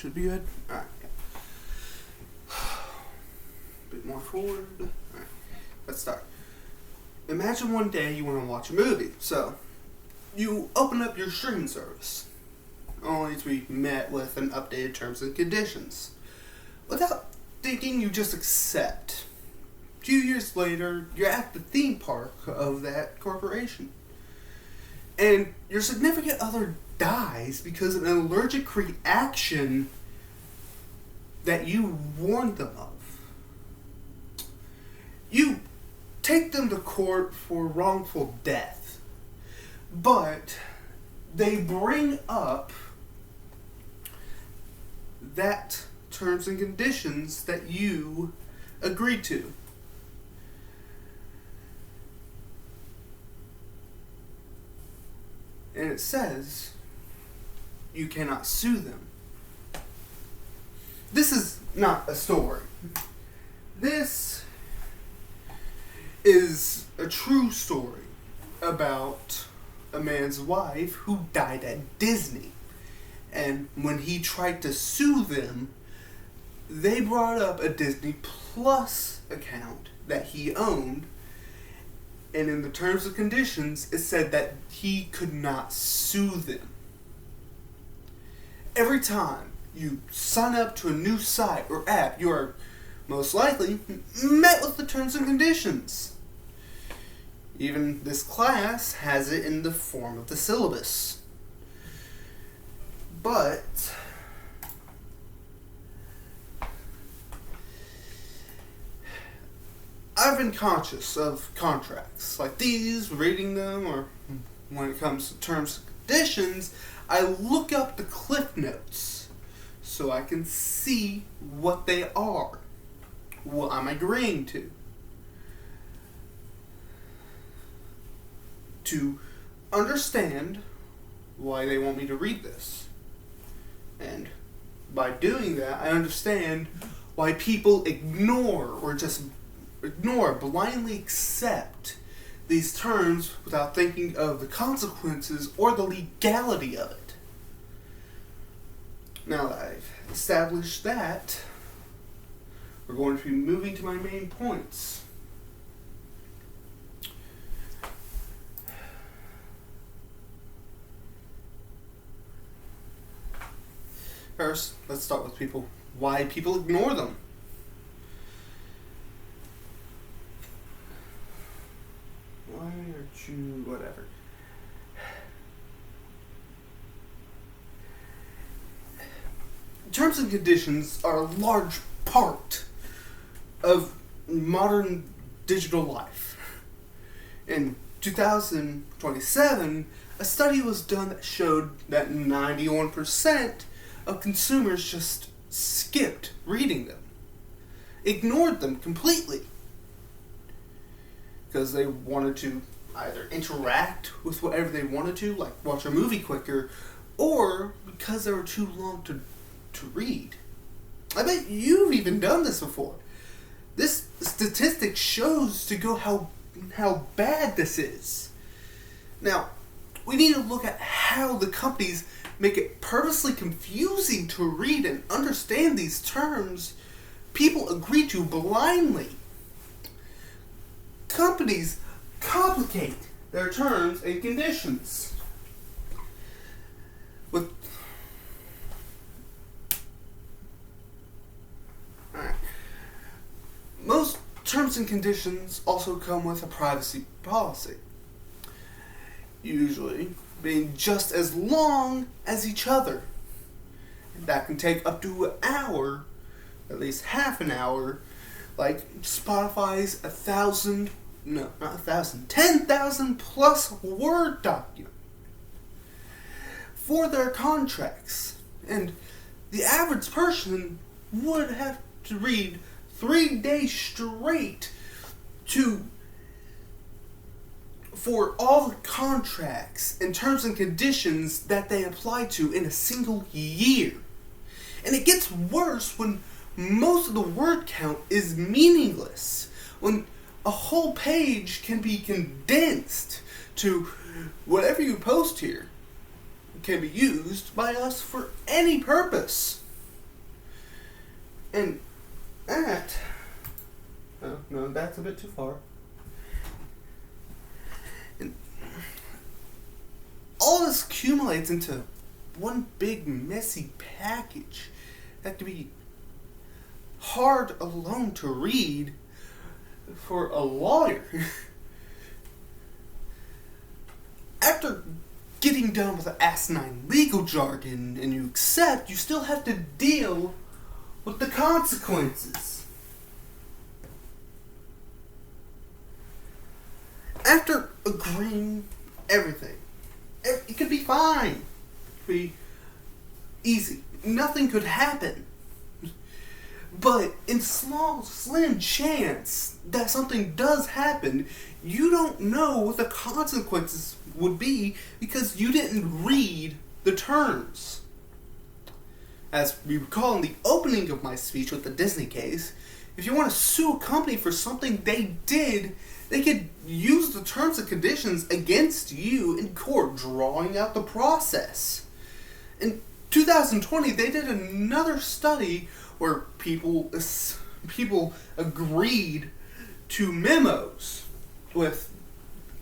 Should be good. Alright. Bit more forward. Alright. Let's start. Imagine one day you want to watch a movie. So, you open up your streaming service, only to be met with an updated terms and conditions. Without thinking, you just accept. A few years later, you're at the theme park of that corporation. And your significant other dies because of an allergic reaction that you warned them of. You take them to court for wrongful death, but they bring up that terms and conditions that you agreed to. And it says you cannot sue them. This is not a story. This is a true story about a man's wife who died at Disney. And when he tried to sue them, they brought up a Disney Plus account that he owned. And in the terms and conditions, it said that he could not sue them. Every time you sign up to a new site or app, you are most likely met with the terms and conditions. Even this class has it in the form of the syllabus. But I've been conscious of contracts like these, reading them, or when it comes to terms and conditions, I look up the cliff notes so I can see what they are, what I'm agreeing to understand why they want me to read this. And by doing that, I understand why people blindly accept these terms without thinking of the consequences or the legality of it. Now that I've established that, we're going to be moving to my main points. First, let's start with why people ignore them. Why aren't you whatever? Terms and conditions are a large part of modern digital life. In 2027, a study was done that showed that 91% of consumers just skipped reading them, ignored them completely, because they wanted to either interact with whatever they wanted to, like watch a movie quicker, or because they were too long to read. I bet you've even done this before. This statistic shows to go how bad this is. Now, we need to look at how the companies make it purposely confusing to read and understand these terms people agree to blindly. Companies complicate their terms and conditions. Most terms and conditions also come with a privacy policy, usually being just as long as each other. That can take up to an hour, at least half an hour, like Spotify's 10,000 plus word document for their contracts. And the average person would have to read 3 days straight for all the contracts and terms and conditions that they apply to in a single year. And it gets worse when most of the word count is meaningless, when a whole page can be condensed to whatever you post here can be used by us for any purpose. And that, no, that's a bit too far. And all this accumulates into one big messy package that can be hard alone to read for a lawyer. After getting done with the asinine legal jargon and you accept, you still have to deal with the consequences. After agreeing everything, it could be fine. It could be easy. Nothing could happen. But in small, slim chance that something does happen, you don't know what the consequences would be because you didn't read the terms. As we recall in the opening of my speech with the Disney case, if you want to sue a company for something they did, they could use the terms and conditions against you in court, drawing out the process. In 2020, they did another study where people agreed to memos with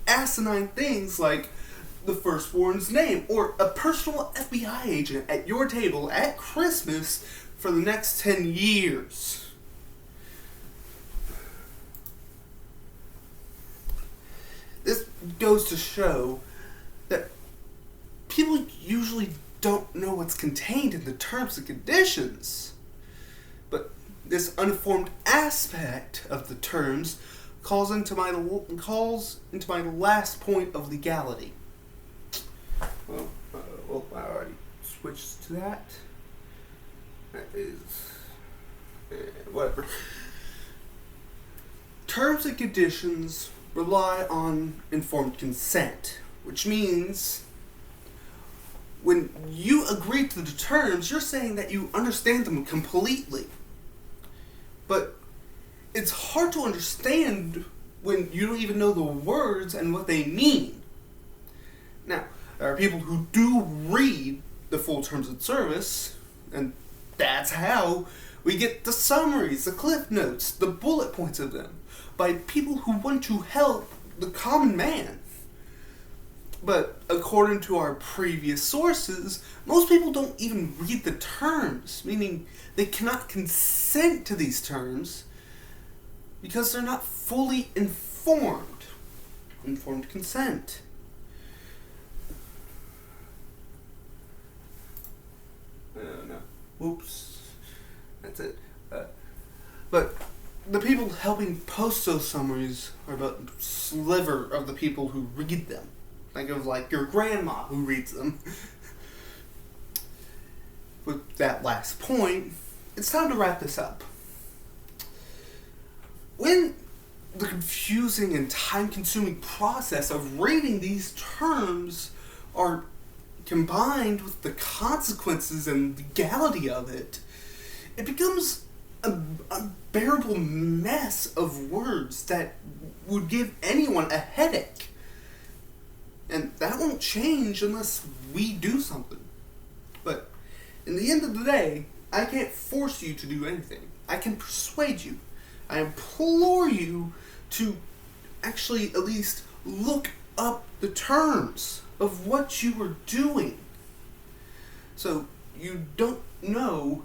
asinine things like the firstborn's name or a personal FBI agent at your table at Christmas for the next 10 years. This goes to show that people usually don't know what's contained in the terms and conditions. But this uninformed aspect of the terms calls into my last point of legality. Well, I already switched to that. That is whatever. Terms and conditions rely on informed consent, which means when you agree to the terms, you're saying that you understand them completely. But it's hard to understand when you don't even know the words and what they mean. Now, there are people who do read the full terms of service, and that's how we get the summaries, the cliff notes, the bullet points of them, by people who want to help the common man. But according to our previous sources, most people don't even read the terms, meaning they cannot consent to these terms because they're not fully informed. Informed consent. No. Oops. That's it. But the people helping post those summaries are about a sliver of the people who read them. Think of like your grandma who reads them. With that last point, it's time to wrap this up. When the confusing and time-consuming process of reading these terms are combined with the consequences and legality of it, it becomes a unbearable mess of words that would give anyone a headache. And that won't change unless we do something. But in the end of the day, I can't force you to do anything. I can persuade you. I implore you to actually at least look up the terms of what you are doing. So you don't know.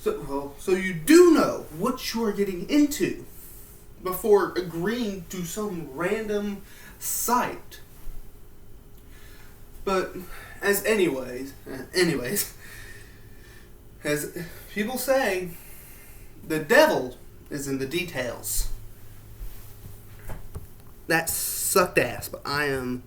So you do know what you are getting into before agreeing to some random site. But anyways, as people say, the devil is in the details. That sucked ass, but I am